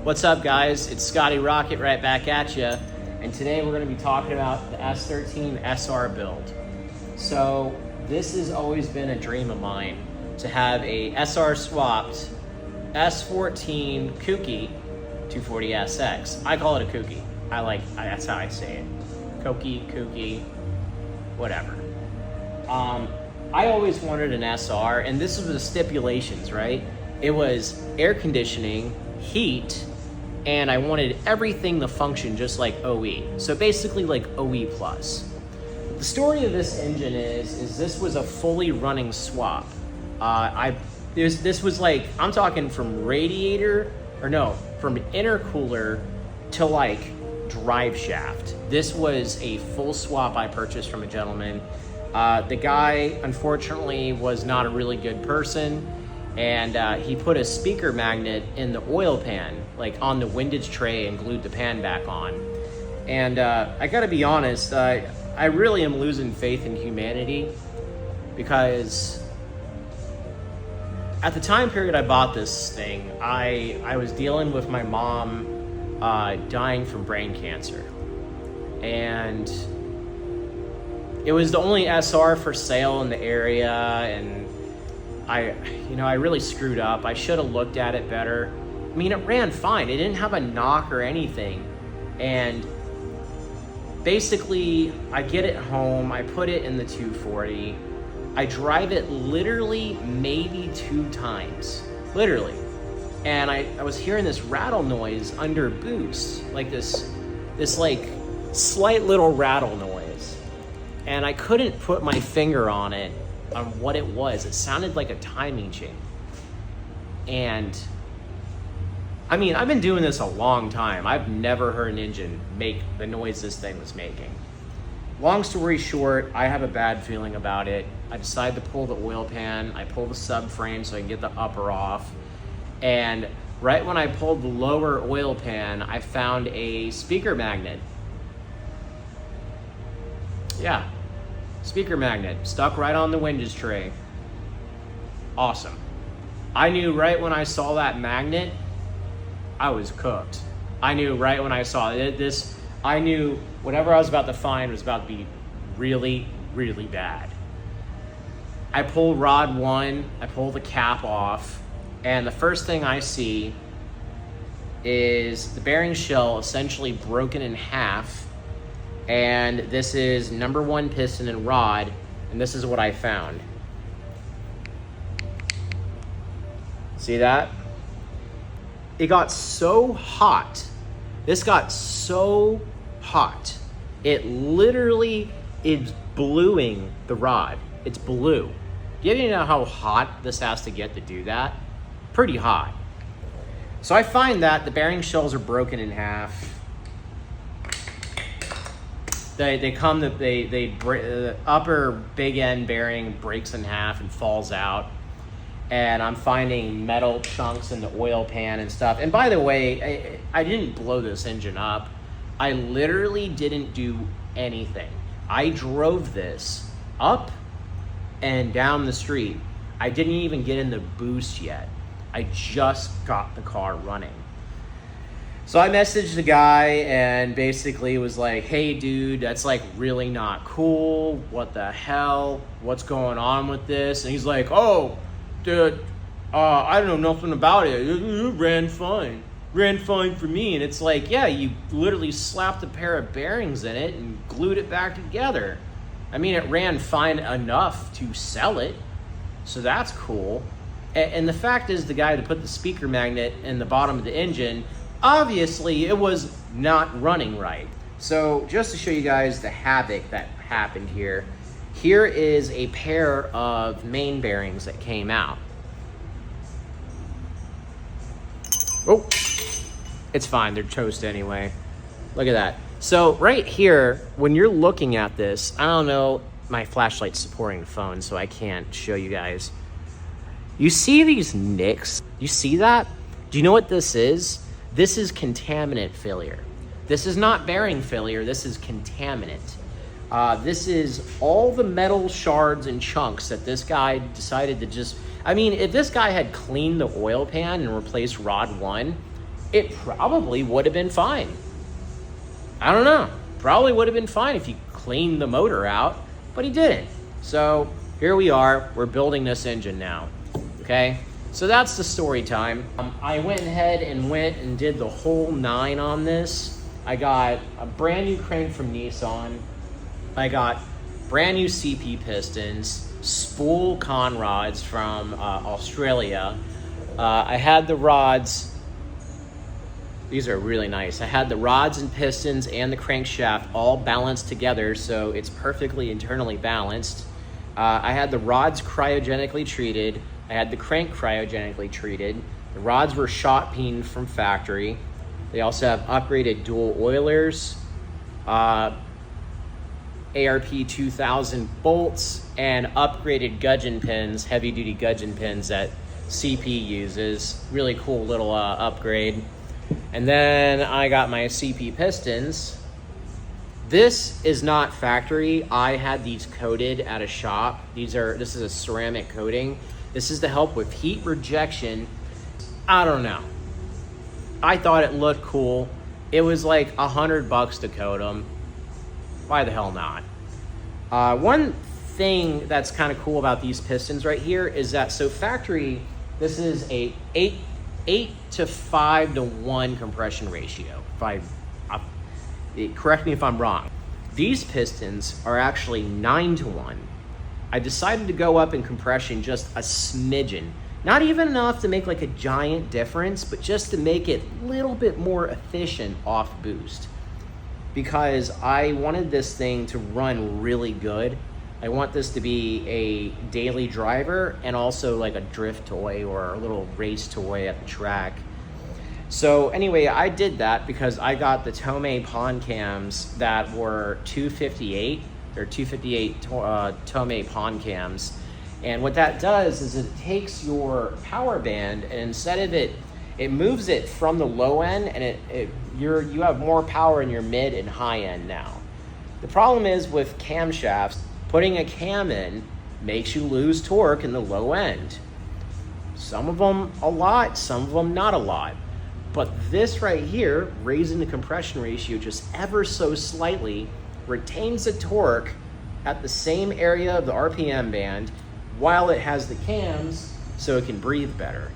What's up, guys? It's Scotty Rocket right back at you, and today we're going to be talking about the S13 SR build. So this has always been a dream of mine, to have a SR swapped S14 kouki 240SX. I call it a kouki. That's how I say it. Kouki, whatever. I always wanted an SR, and this was the stipulations, right? It was air conditioning, heat, and I wanted everything to function just like OE. So basically like OE plus. The story of this engine is this was a fully running swap. This was like, I'm talking from from intercooler to like drive shaft. This was a full swap I purchased from a gentleman. The guy, unfortunately, was not a really good person, and he put a speaker magnet in the oil pan, like on the windage tray, and glued the pan back on. And I gotta be honest, I really am losing faith in humanity, because at the time period I bought this thing, I was dealing with my mom dying from brain cancer. And it was the only SR for sale in the area, and I really screwed up. I should have looked at it better. I mean, it ran fine. It didn't have a knock or anything. And basically, I get it home, I put it in the 240. I drive it literally maybe 2 times, literally. And I was hearing this rattle noise under boost, like this like slight little rattle noise. And I couldn't put my finger on what it was. It sounded like a timing chain. And I mean, I've been doing this a long time. I've never heard an engine make the noise this thing was making. Long story short, I have a bad feeling about it. I decide to pull the oil pan. I pull the subframe so I can get the upper off. And right when I pulled the lower oil pan, I found a speaker magnet. Yeah, speaker magnet stuck right on the windage tray. Awesome. I knew right when I saw that magnet, I was cooked. I knew right when I saw it. I knew whatever I was about to find was about to be really, really bad. I pull rod 1, I pull the cap off, and the first thing I see is the bearing shell essentially broken in half. And this is number 1 piston and rod, and this is what I found. See that? It got so hot. This got so hot. It literally is bluing the rod. It's blue. Do you even know how hot this has to get to do that? Pretty hot. So I find that the bearing shells are broken in half. The upper big end bearing breaks in half and falls out. And I'm finding metal chunks in the oil pan and stuff. And by the way, I didn't blow this engine up. I literally didn't do anything. I drove this up and down the street. I didn't even get in the boost yet. I just got the car running. So I messaged the guy and basically was like, hey dude, that's like really not cool. What the hell? What's going on with this? And he's like, oh, dude, I don't know nothing about it. It ran fine. Ran fine for me. And it's like, yeah, you literally slapped a pair of bearings in it and glued it back together. I mean, it ran fine enough to sell it. So that's cool. And the fact is, the guy that put the speaker magnet in the bottom of the engine, obviously it was not running right. So just to show you guys the havoc that happened here, here is a pair of main bearings that came out. Oh, it's fine, they're toast anyway. Look at that. So right here, when you're looking at this, I don't know, my flashlight's supporting the phone, so I can't show you guys. You see these nicks? You see that? Do you know what this is? This is contaminant failure. This is not bearing failure, this is contaminant. This is all the metal shards and chunks that this guy decided to just, I mean, if this guy had cleaned the oil pan and replaced rod 1, it probably would have been fine. I don't know. Probably would have been fine if he cleaned the motor out, but he didn't. So here we are. We're building this engine now. Okay? So that's the story time. I went ahead and did the whole 9 on this. I got a brand new crank from Nissan. I got brand new CP pistons, spool con rods from Australia. I had the rods. These are really nice. I had the rods and pistons and the crankshaft all balanced together, so it's perfectly internally balanced. I had the rods cryogenically treated. I had the crank cryogenically treated. The rods were shot peened from factory. They also have upgraded dual oilers, ARP 2000 bolts, and upgraded gudgeon pins, heavy duty gudgeon pins that CP uses. Really cool little upgrade. And then I got my CP pistons. This is not factory. I had these coated at a shop. This is a ceramic coating. This is to help with heat rejection. I don't know. I thought it looked cool. It was like $100 to coat them. Why the hell not? One thing that's kind of cool about these pistons right here is that, so factory, this is a 8 to 5 to 1 compression ratio. Correct me if I'm wrong. These pistons are actually 9 to 1. I decided to go up in compression just a smidgen. Not even enough to make like a giant difference, but just to make it a little bit more efficient off boost. Because I wanted this thing to run really good. I want this to be a daily driver and also like a drift toy or a little race toy at the track. So anyway, I did that because I got the Tomei pond cams that were 258. They're 258 Tomei pond cams. And what that does is it takes your power band, and instead of it moves it from the low end, and you have more power in your mid and high end now. The problem is with camshafts, putting a cam in makes you lose torque in the low end. Some of them a lot, some of them not a lot. But this right here, raising the compression ratio just ever so slightly, retains the torque at the same area of the RPM band while it has the cams so it can breathe better.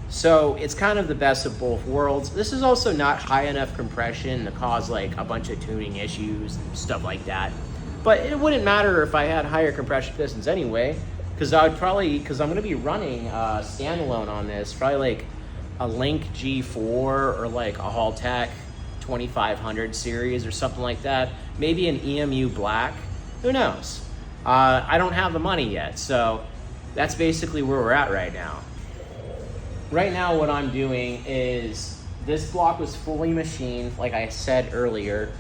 So it's kind of the best of both worlds. This is also not high enough compression to cause like a bunch of tuning issues and stuff like that. But it wouldn't matter if I had higher compression pistons anyway, because I'm going to be running standalone on this, probably like a Link G4 or like a Haltech 2500 series or something like that. Maybe an EMU black, who knows? I don't have the money yet, so that's basically where we're at right now. Right now what I'm doing is, this block was fully machined, like I said earlier,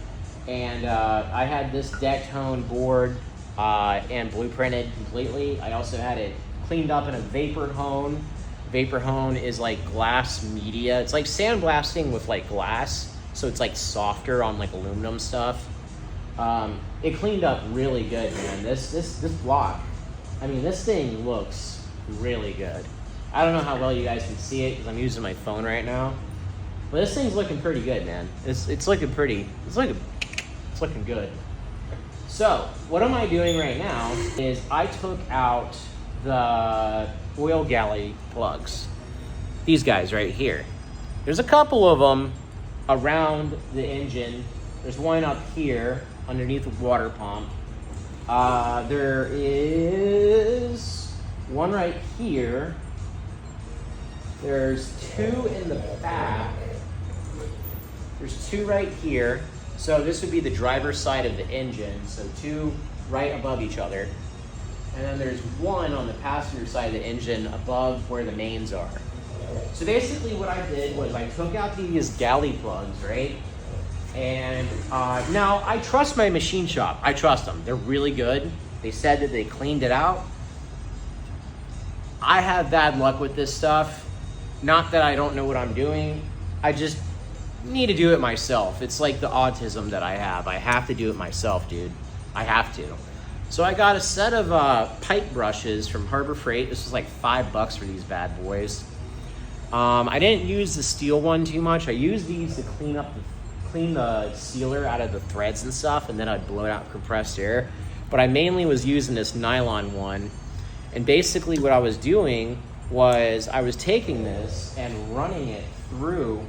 and I had this deck hone board and blueprinted completely. I also had it cleaned up in a vapor hone. Vapor hone is like glass media. It's like sandblasting with like glass, so it's like softer on like aluminum stuff. It cleaned up really good, man. This block, I mean, this thing looks really good. I don't know how well you guys can see it because I'm using my phone right now, but this thing's looking pretty good, man. It's looking good. So what am I doing right now is I took out the oil galley plugs. These guys right here. There's a couple of them around the engine. There's one up here underneath the water pump. There is one right here. There's two in the back. There's two right here. So this would be the driver's side of the engine. So two right above each other. And then there's one on the passenger side of the engine above where the mains are. So basically what I did was I took out these galley plugs, right? And now I trust my machine shop. I trust them. They're really good. They said that they cleaned it out. I have bad luck with this stuff. Not that I don't know what I'm doing. I just need to do it myself. It's like the autism that I have. I have to do it myself, dude. I have to. So I got a set of pipe brushes from Harbor Freight. This was like $5 for these bad boys. I didn't use the steel one too much. I used these to clean the sealer out of the threads and stuff, and then I'd blow it out with compressed air. But I mainly was using this nylon one. And basically what I was doing was I was taking this and running it through.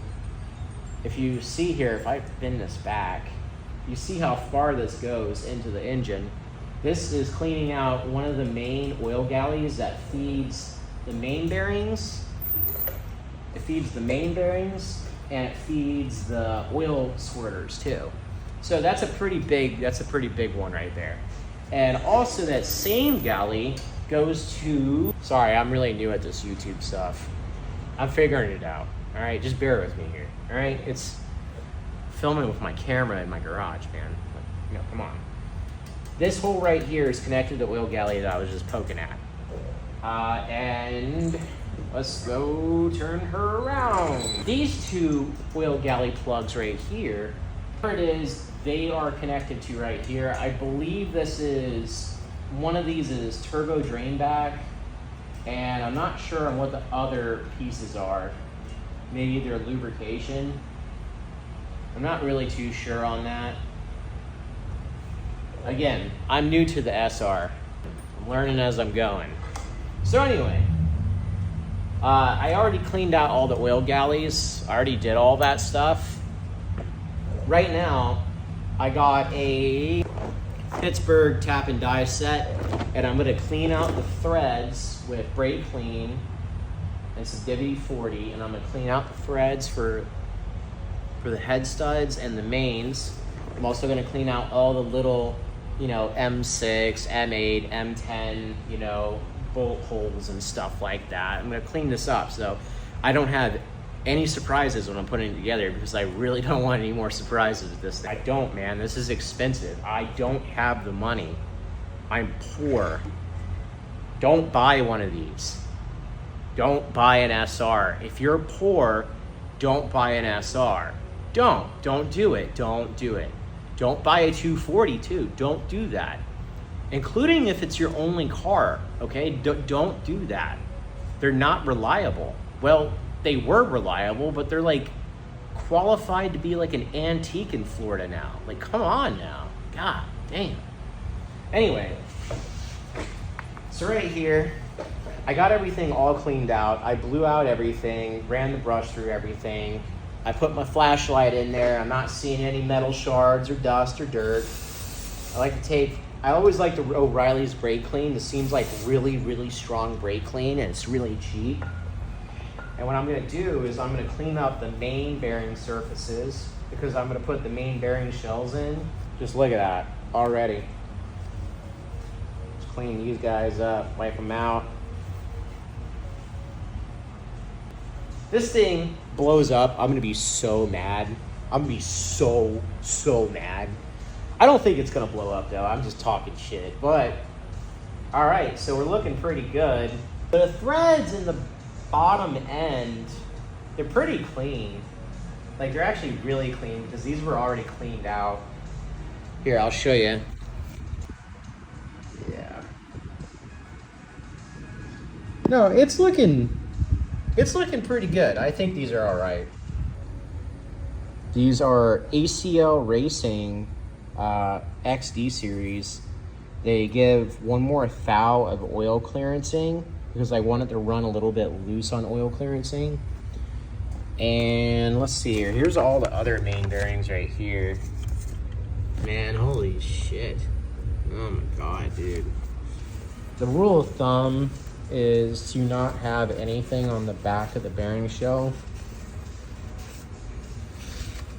If you see here, if I bend this back, you see how far this goes into the engine. This is cleaning out one of the main oil galleys that feeds the main bearings. It feeds the main bearings and it feeds the oil squirters too. So that's a pretty big one right there. And also that same galley goes to, sorry, I'm really new at this YouTube stuff. I'm figuring it out. All right, just bear with me here. All right, it's filming with my camera in my garage, man. You know, come on. This hole right here is connected to the oil galley that I was just poking at. And let's go turn her around. These two oil galley plugs right here, where it is, they are connected to right here. I believe this is, one of these is turbo drain back, and I'm not sure on what the other pieces are. Maybe they're lubrication. I'm not really too sure on that. Again, I'm new to the SR. I'm learning as I'm going. So anyway, I already cleaned out all the oil galleys. I already did all that stuff. Right now, I got a Pittsburgh tap and die set, and I'm gonna clean out the threads with Brake Clean and some WD-40, and I'm gonna clean out the threads for the head studs and the mains. I'm also gonna clean out all the little, you know, M6, M8, M10, you know, bolt holes and stuff like that. I'm gonna clean this up so I don't have any surprises when I'm putting it together, because I really don't want any more surprises with this thing. I don't, man. This is expensive. I don't have the money. I'm poor. Don't buy one of these. Don't buy an SR. If you're poor, don't buy an SR. Don't do it. Don't do it. Don't buy a 240 too. Don't do that. Including if it's your only car, okay? Don't do that. They're not reliable. Well, they were reliable, but they're like qualified to be like an antique in Florida now. Like, come on now. God damn. Anyway, so right here, I got everything all cleaned out. I blew out everything, ran the brush through everything. I put my flashlight in there. I'm not seeing any metal shards or dust or dirt. I always like the O'Reilly's brake clean. This seems like really, really strong brake clean, and it's really cheap. And what I'm gonna do is I'm gonna clean up the main bearing surfaces, because I'm gonna put the main bearing shells in. Just look at that already. Just clean these guys up, wipe them out. This thing blows up, I'm gonna be so mad. I'm gonna be so mad. I don't think it's gonna blow up though, I'm just talking shit. But, all right, so we're looking pretty good. The threads in the bottom end, they're pretty clean. Like, they're actually really clean, because these were already cleaned out. Here, I'll show you. Yeah. No, it's looking pretty good. I think these are all right. These are ACL Racing XD series. They give one more thou of oil clearancing, because I wanted to run a little bit loose on oil clearancing. And let's see here. Here's all the other main bearings right here. Man, holy shit. Oh my God, dude. The rule of thumb is to not have anything on the back of the bearing shell.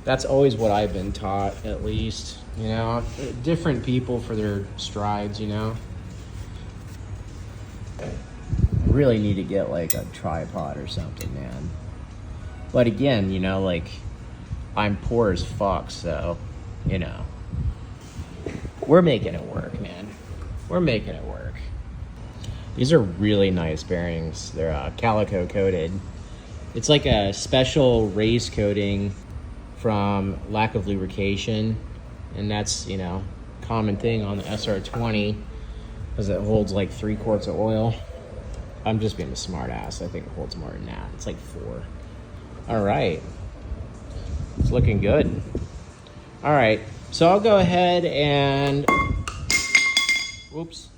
That's always what I've been taught, at least. You know, different people for their strides, you know. Really need to get like a tripod or something, man. But again, you know, like, I'm poor as fuck, so, you know, we're making it work, man. We're making it work. These are really nice bearings. They're calico coated. It's like a special race coating from lack of lubrication, and that's, you know, common thing on the SR20, because it holds like 3 quarts of oil. I'm just being a smart ass. I think it holds more than that. It's like 4. All right. It's looking good. All right. So I'll go ahead and, whoops.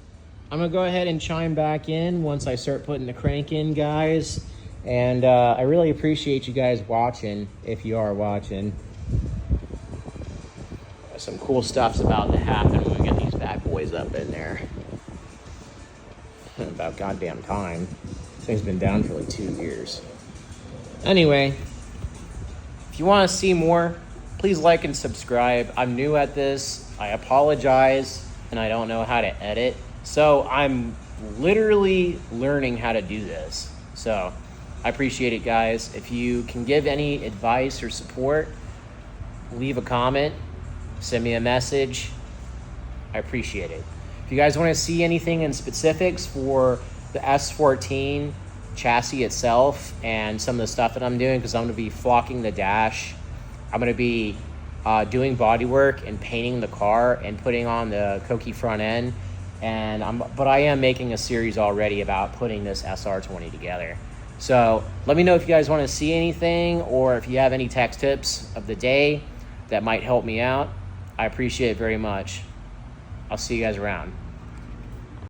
I'm gonna go ahead and chime back in once I start putting the crank in, guys. And I really appreciate you guys watching, if you are watching. Some cool stuff's about to happen when we get these bad boys up in there. About goddamn time. This thing's been down for like 2 years. Anyway, if you want to see more, please like and subscribe. I'm new at this. I apologize, and I don't know how to edit. So I'm literally learning how to do this. So I appreciate it, guys. If you can give any advice or support, leave a comment, send me a message. I appreciate it. If you guys want to see anything in specifics for the S14 chassis itself and some of the stuff that I'm doing, because I'm going to be flocking the dash, I'm going to be doing body work and painting the car and putting on the kouki front end. But I am making a series already about putting this SR20 together. So let me know if you guys want to see anything, or if you have any tech tips of the day that might help me out. I appreciate it very much. I'll see you guys around.